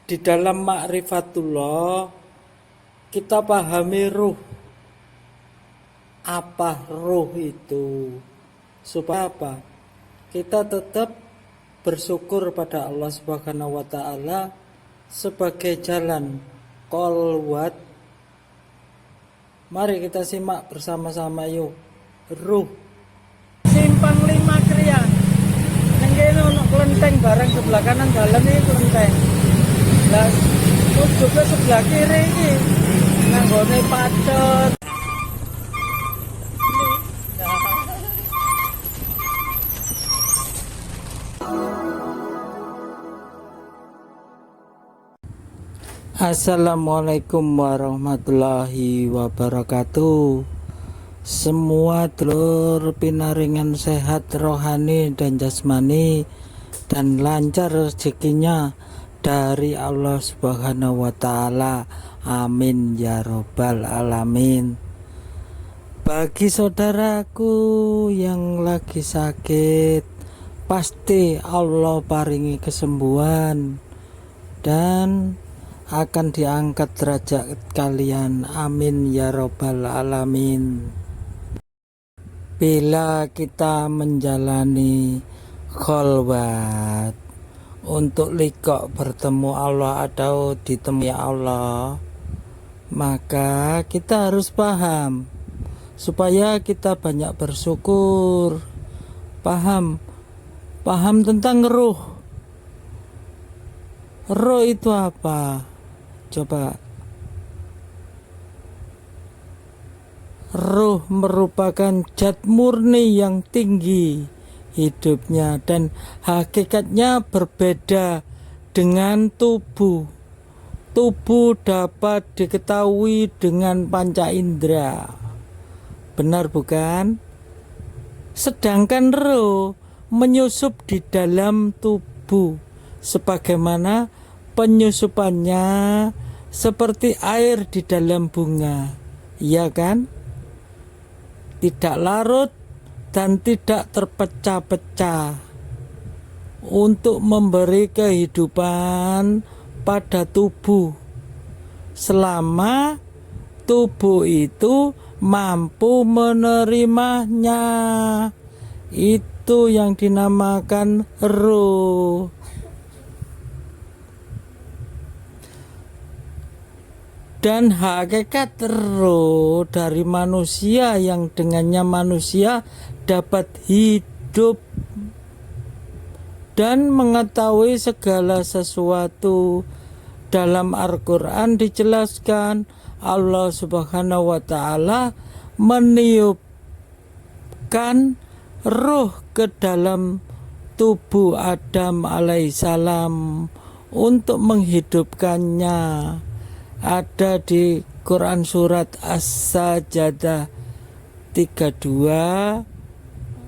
Di dalam ma'rifatullah kita pahami ruh. Apa ruh itu? Supaya apa? Kita tetap bersyukur pada Allah Subhanahu wa taala sebagai jalan kolwat. Mari kita simak bersama-sama yuk. Ruh Simpang 5 Krian. Nang kene ono kelenteng bareng sebelah kanan dalan iki kelenteng. Lah ujungnya sebelah kiri iki nang gone pacet. Assalamualaikum warahmatullahi wabarakatuh. Semua dulur pinaringan sehat rohani dan jasmani dan lancar rezekinya dari Allah Subhanahu wa taala. Amin ya robbal alamin. Bagi saudaraku yang lagi sakit, pasti Allah paringi kesembuhan dan akan diangkat derajat kalian. Amin ya robbal alamin. Bila kita menjalani kholwat untuk liqo bertemu Allah atau ditemui Allah, maka kita harus paham supaya kita banyak bersyukur. Paham tentang ruh. Ruh itu apa? Coba. Ruh merupakan zat murni yang tinggi hidupnya dan hakikatnya berbeda dengan tubuh. Tubuh dapat diketahui dengan panca indera. Benar bukan? Sedangkan ruh menyusup di dalam tubuh sebagaimana penyusupannya seperti air di dalam bunga, iya kan? Tidak larut dan tidak terpecah-pecah untuk memberi kehidupan pada tubuh selama tubuh itu mampu menerimanya. Itu yang dinamakan ruh. Dan hakikat ruh dari manusia yang dengannya manusia dapat hidup dan mengetahui segala sesuatu. Dalam Al-Quran dijelaskan Allah Subhanahu wa taala meniupkan ruh ke dalam tubuh Adam alaihissalam untuk menghidupkannya. Ada di Quran surat As-Sajdah 32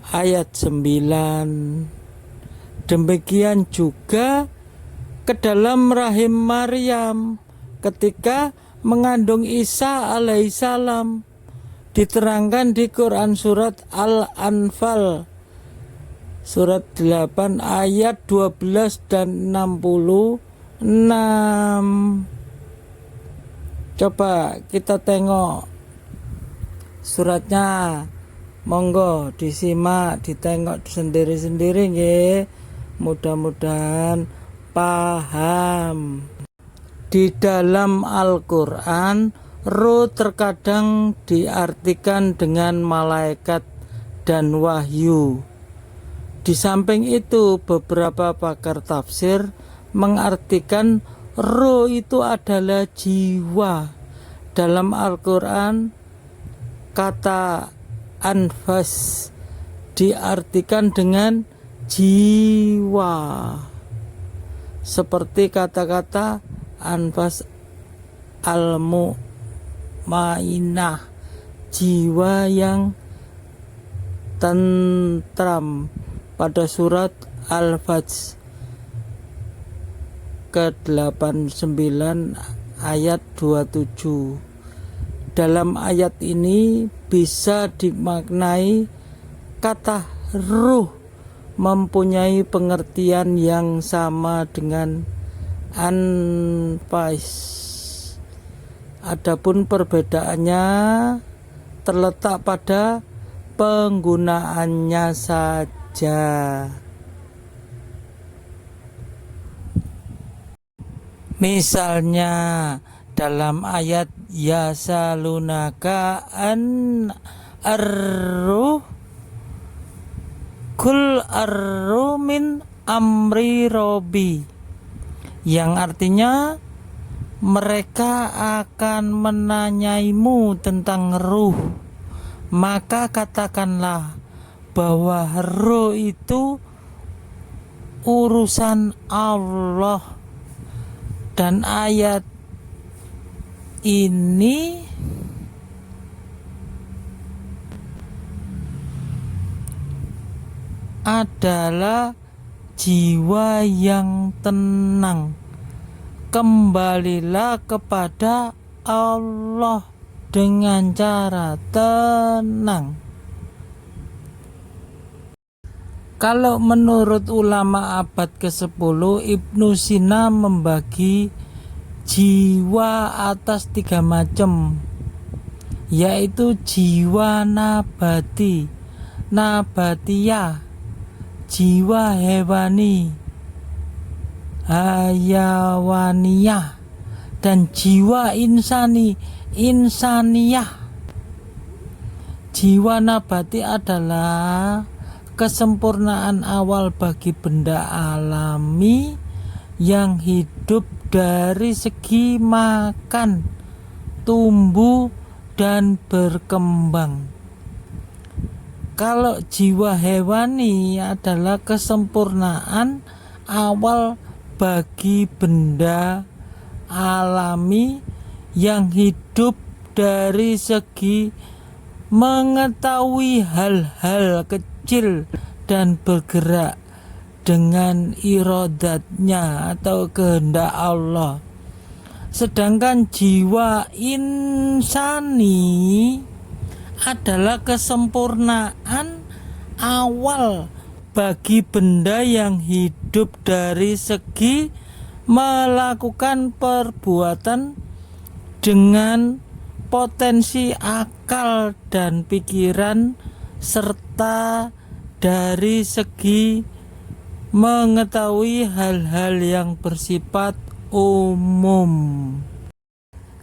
ayat 9. Demikian juga ke dalam rahim Maryam ketika mengandung Isa alaihissalam, diterangkan di Quran surat Al-Anfal surat 8 ayat 12 dan 66. Coba kita tengok suratnya, monggo disimak, ditengok sendiri-sendiri nggih. Mudah-mudahan paham. Di dalam Al-Quran, ruh terkadang diartikan dengan malaikat dan wahyu. Di samping itu, beberapa pakar tafsir mengartikan ruh itu adalah jiwa. Dalam Al-Quran, kata anfas diartikan dengan jiwa, seperti kata-kata anfas al-mu'mainah, jiwa yang tentram, pada surat Al-Fajr ke-89 ayat 27. Dalam ayat ini bisa dimaknai kata ruh mempunyai pengertian yang sama dengan anfas. Adapun perbedaannya terletak pada penggunaannya saja. Misalnya dalam ayat yasalunaka an arruh kul arruh min amri robi, yang artinya mereka akan menanyaimu tentang ruh, maka katakanlah bahwa ruh itu urusan Allah. Dan ayat ini adalah jiwa yang tenang. Kembalilah kepada Allah dengan cara tenang. Kalau menurut ulama abad ke-10, Ibnu Sina membagi jiwa atas 3 macam, yaitu jiwa nabati, nabatiyah, jiwa hewani, hayawaniyah, dan jiwa insani, insaniyah. Jiwa nabati adalah kesempurnaan awal bagi benda alami yang hidup dari segi makan, tumbuh, dan berkembang. Kalau jiwa hewani adalah kesempurnaan awal bagi benda alami yang hidup dari segi mengetahui hal-hal kecil dan bergerak dengan iradatnya atau kehendak Allah. Sedangkan jiwa insani adalah kesempurnaan awal bagi benda yang hidup dari segi melakukan perbuatan dengan potensi akal dan pikiran, serta dari segi mengetahui hal-hal yang bersifat umum.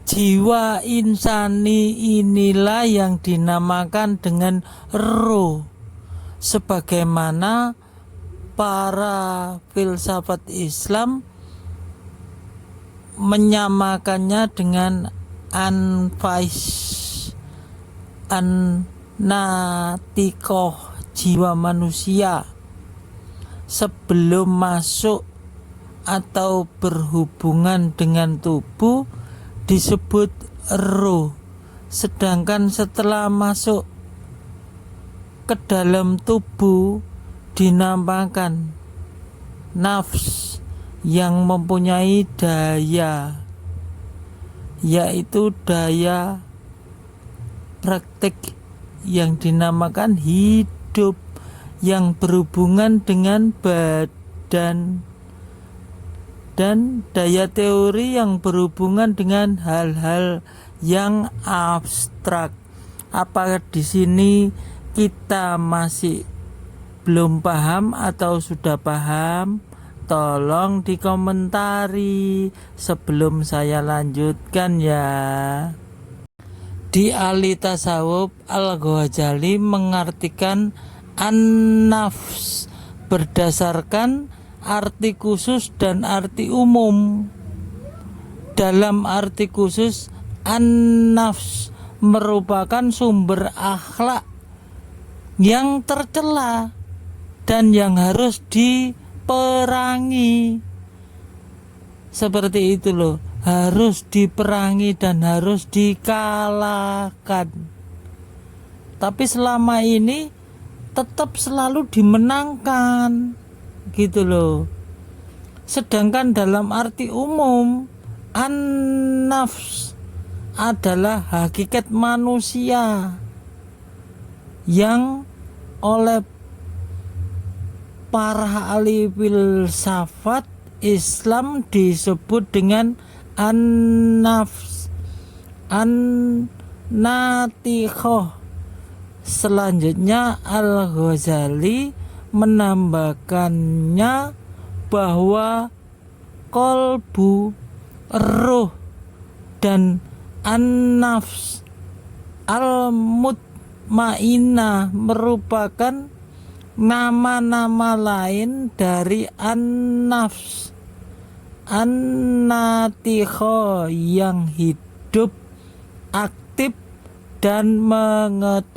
Jiwa insani inilah yang dinamakan dengan ruh, sebagaimana para filsafat Islam menyamakannya dengan anfas, natikoh, jiwa manusia sebelum masuk atau berhubungan dengan tubuh disebut ruh, sedangkan setelah masuk ke dalam tubuh dinamakan nafs yang mempunyai daya, yaitu daya praktik yang dinamakan hidup yang berhubungan dengan badan, dan daya teori yang berhubungan dengan hal-hal yang abstrak. Apakah di sini kita masih belum paham atau sudah paham? Tolong dikomentari sebelum saya lanjutkan ya. Di ahli tasawuf, Al-Ghazali mengartikan an-nafs berdasarkan arti khusus dan arti umum. Dalam arti khusus, an-nafs merupakan sumber akhlak yang tercela dan yang harus diperangi. Seperti itu loh, harus diperangi dan harus dikalahkan. Tapi selama ini tetap selalu dimenangkan, gitu loh. Sedangkan dalam arti umum, an-nafs adalah hakikat manusia yang oleh para ahli filsafat Islam disebut dengan an-nafs, an-natikhoh. Selanjutnya Al-Ghazali menambahkannya bahwa kolbu, ruh, dan an-nafs al-mutmainah merupakan nama-nama lain dari an-nafs an-natikhoh yang hidup, aktif, dan mengetahui.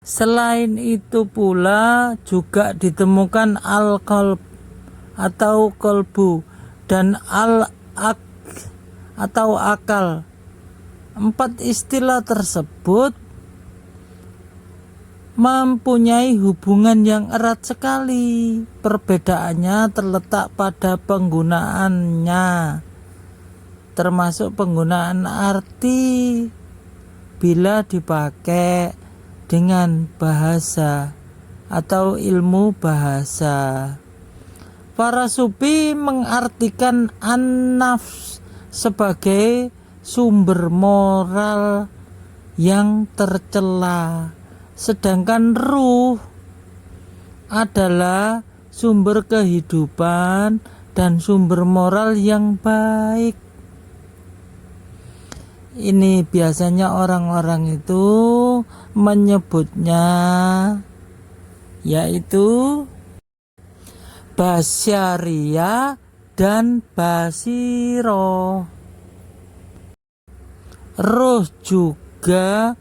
Selain itu pula juga ditemukan al-qalb atau kolbu dan al-ak atau akal. 4 istilah tersebut mempunyai hubungan yang erat sekali. Perbedaannya terletak pada penggunaannya, termasuk penggunaan arti bila dipakai dengan bahasa atau ilmu bahasa. Para sufi mengartikan an-nafs sebagai sumber moral yang tercela, sedangkan ruh adalah sumber kehidupan dan sumber moral yang baik. Ini biasanya orang-orang itu menyebutnya yaitu basyariyah dan basiroh. Ruh juga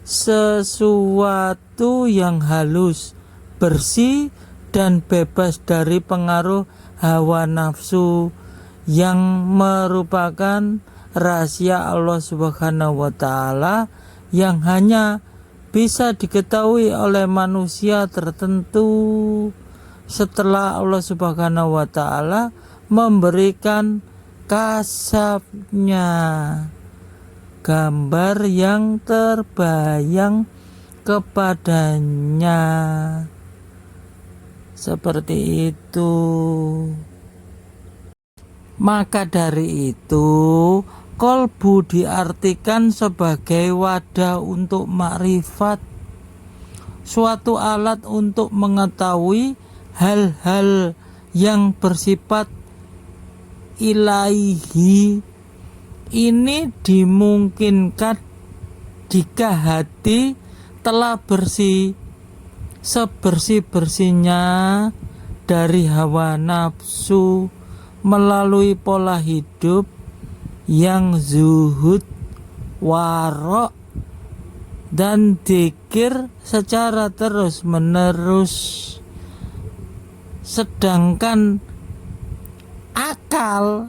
sesuatu yang halus, bersih, dan bebas dari pengaruh hawa nafsu yang merupakan rahasia Allah Subhanahu wa Ta'ala yang hanya bisa diketahui oleh manusia tertentu setelah Allah Subhanahu wa Ta'ala memberikan kasabnya, gambar yang terbayang kepadanya. Seperti itu. Maka dari itu, kolbu diartikan sebagai wadah untuk makrifat, suatu alat untuk mengetahui hal-hal yang bersifat ilahi. Ini dimungkinkan jika hati telah bersih, sebersih-bersihnya dari hawa nafsu melalui pola hidup yang zuhud, warok, dan dzikir secara terus-menerus. Sedangkan akal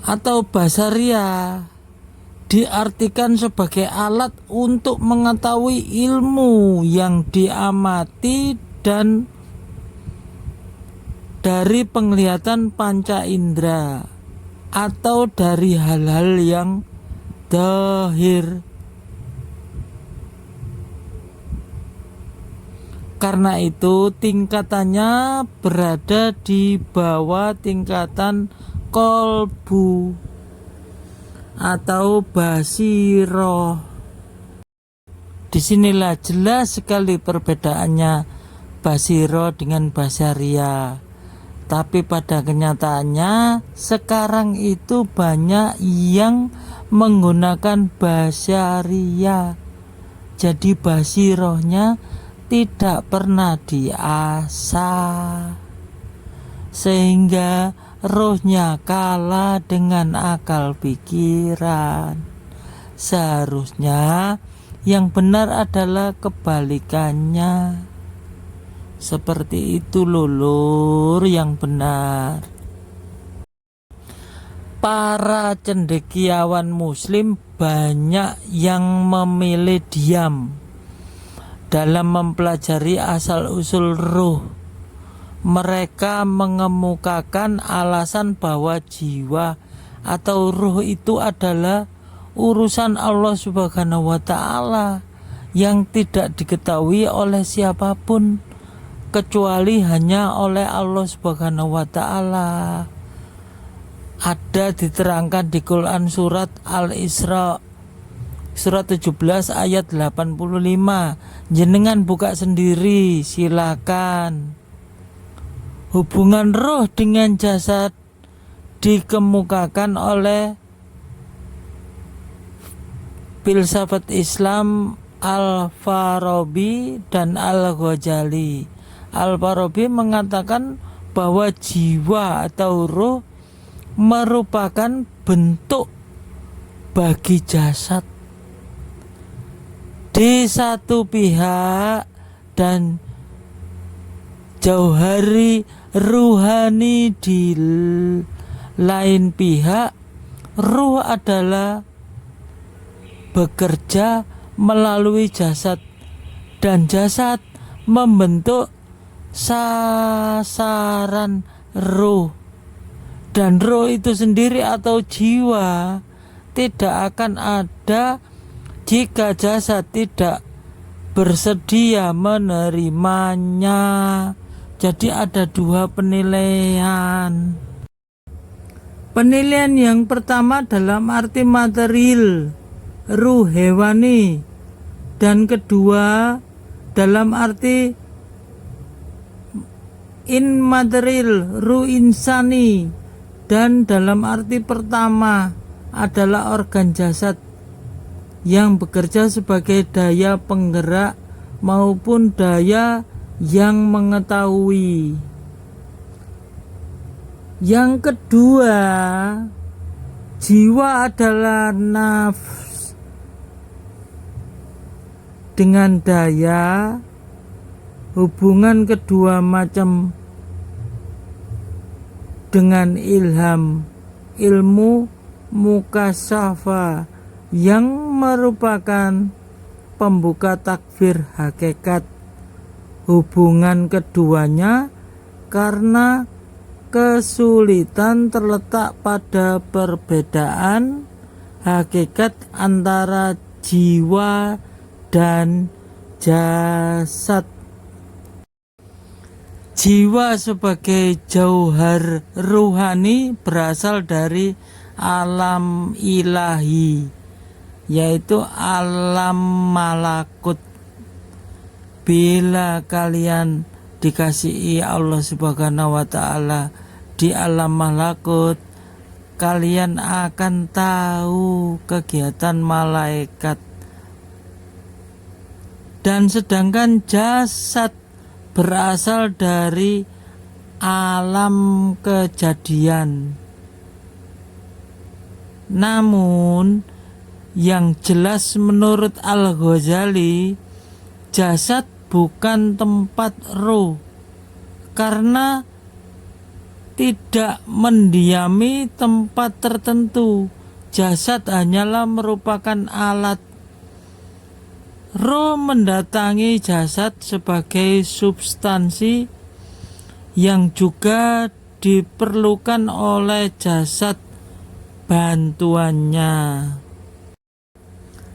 atau basaria diartikan sebagai alat untuk mengetahui ilmu yang diamati dan dari penglihatan panca indera atau dari hal-hal yang zahir. Karena itu tingkatannya berada di bawah tingkatan kolbu atau basiroh. Disinilah jelas sekali perbedaannya basiroh dengan basaria. Tapi pada kenyataannya sekarang itu banyak yang menggunakan basaria. Jadi basirohnya tidak pernah diasah, sehingga rohnya kalah dengan akal pikiran. Seharusnya yang benar adalah kebalikannya. Seperti itu lulur yang benar. Para cendekiawan muslim banyak yang memilih diam dalam mempelajari asal-usul ruh. Mereka mengemukakan alasan bahwa jiwa atau ruh itu adalah urusan Allah Subhanahu wa Ta'ala yang tidak diketahui oleh siapapun, kecuali hanya oleh Allah Subhanahu wa taala. Ada diterangkan di Quran surat Al-Isra surat 17 ayat 85. Jenengan buka sendiri, silakan. Hubungan roh dengan jasad dikemukakan oleh filsafat Islam Al-Farabi dan Al-Ghazali. Al-Farabi mengatakan bahwa jiwa atau roh merupakan bentuk bagi jasad di satu pihak dan jauhari ruhani di lain pihak. Ruh adalah bekerja melalui jasad dan jasad membentuk sasaran ruh. Dan roh itu sendiri atau jiwa tidak akan ada jika jasad tidak bersedia menerimanya. Jadi ada dua penilaian. Penilaian yang pertama dalam arti material, ruh hewani, dan kedua dalam arti immaterial, ruh insani. Dan dalam arti pertama adalah organ jasad yang bekerja sebagai daya penggerak maupun daya yang mengetahui. Yang kedua, jiwa adalah nafs dengan daya. Hubungan kedua macam dengan ilham, ilmu mukasyafa yang merupakan pembuka takbir hakikat. Hubungan keduanya karena kesulitan terletak pada perbedaan hakikat antara jiwa dan jasad. Jiwa sebagai jauhar ruhani berasal dari alam ilahi, yaitu alam malakut. Bila kalian dikasihi Allah Subhanahu wa taala di alam malakut, kalian akan tahu kegiatan malaikat. Dan sedangkan jasad berasal dari alam kejadian. Namun yang jelas menurut Al-Ghazali, jasad bukan tempat roh karena tidak mendiami tempat tertentu. Jasad hanyalah merupakan alat. Roh mendatangi jasad sebagai substansi yang juga diperlukan oleh jasad bantuannya.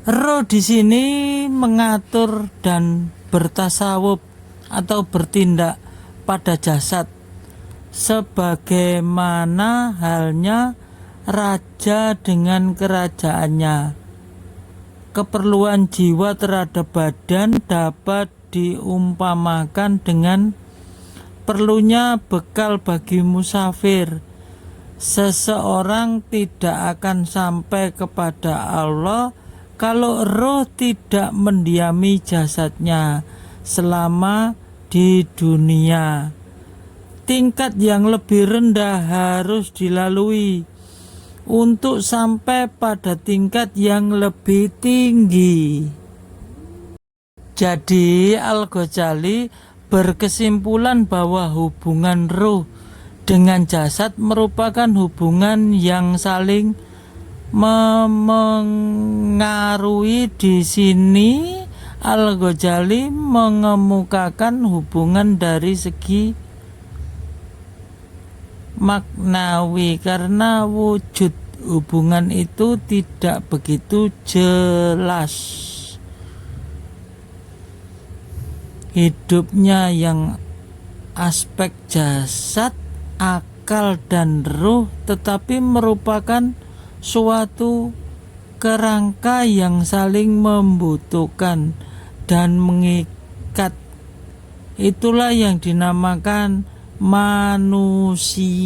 Roh di sini mengatur dan bertasawuf atau bertindak pada jasad, sebagaimana halnya raja dengan kerajaannya. Keperluan jiwa terhadap badan dapat diumpamakan dengan perlunya bekal bagi musafir. Seseorang tidak akan sampai kepada Allah kalau roh tidak mendiami jasadnya selama di dunia. Tingkat yang lebih rendah harus dilalui untuk sampai pada tingkat yang lebih tinggi. Jadi Al-Ghazali berkesimpulan bahwa hubungan ruh dengan jasad merupakan hubungan yang saling mengaruhi. Di sini Al-Ghazali mengemukakan hubungan dari segi maknawi karena wujud hubungan itu tidak begitu jelas. Hidupnya yang aspek jasad, akal dan ruh, tetapi merupakan suatu kerangka yang saling membutuhkan dan mengikat. Itulah yang dinamakan manusia.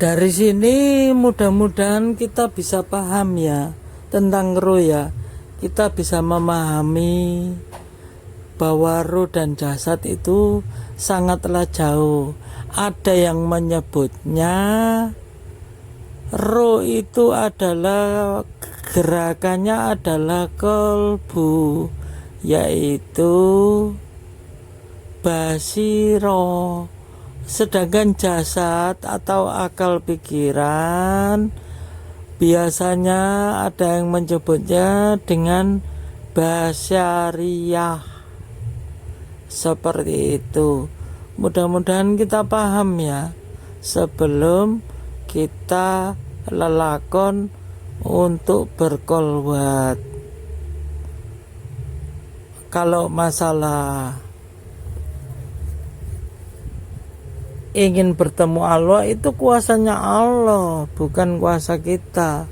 Dari sini mudah-mudahan kita bisa paham ya tentang roh ya. Kita bisa memahami bahwa roh dan jasad itu sangatlah jauh. Ada yang menyebutnya roh itu adalah gerakannya adalah kolbu, yaitu basiro. Sedangkan jasad atau akal pikiran biasanya ada yang menyebutnya dengan basyariyah. Seperti itu. Mudah-mudahan kita paham ya sebelum kita lelakon untuk berkolwat. Kalau masalah ingin bertemu Allah, itu kuasanya Allah, bukan kuasa kita.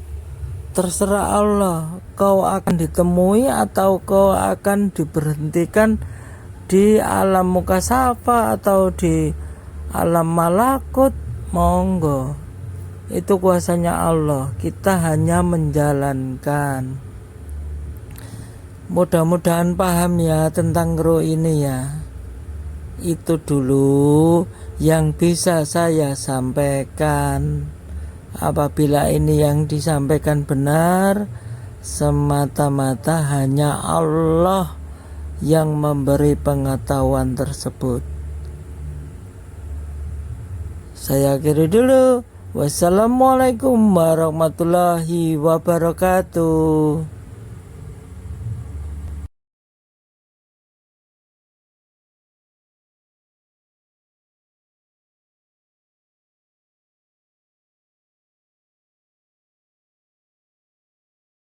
Terserah Allah, kau akan ditemui atau kau akan diberhentikan di alam mukasafa atau di alam malakut, monggo. Itu kuasanya Allah, kita hanya menjalankan. Mudah-mudahan paham ya tentang roh ini ya. Itu dulu yang bisa saya sampaikan. Apabila ini yang disampaikan benar, semata-mata hanya Allah yang memberi pengetahuan tersebut. Saya akhiri dulu. Wassalamualaikum warahmatullahi wabarakatuh.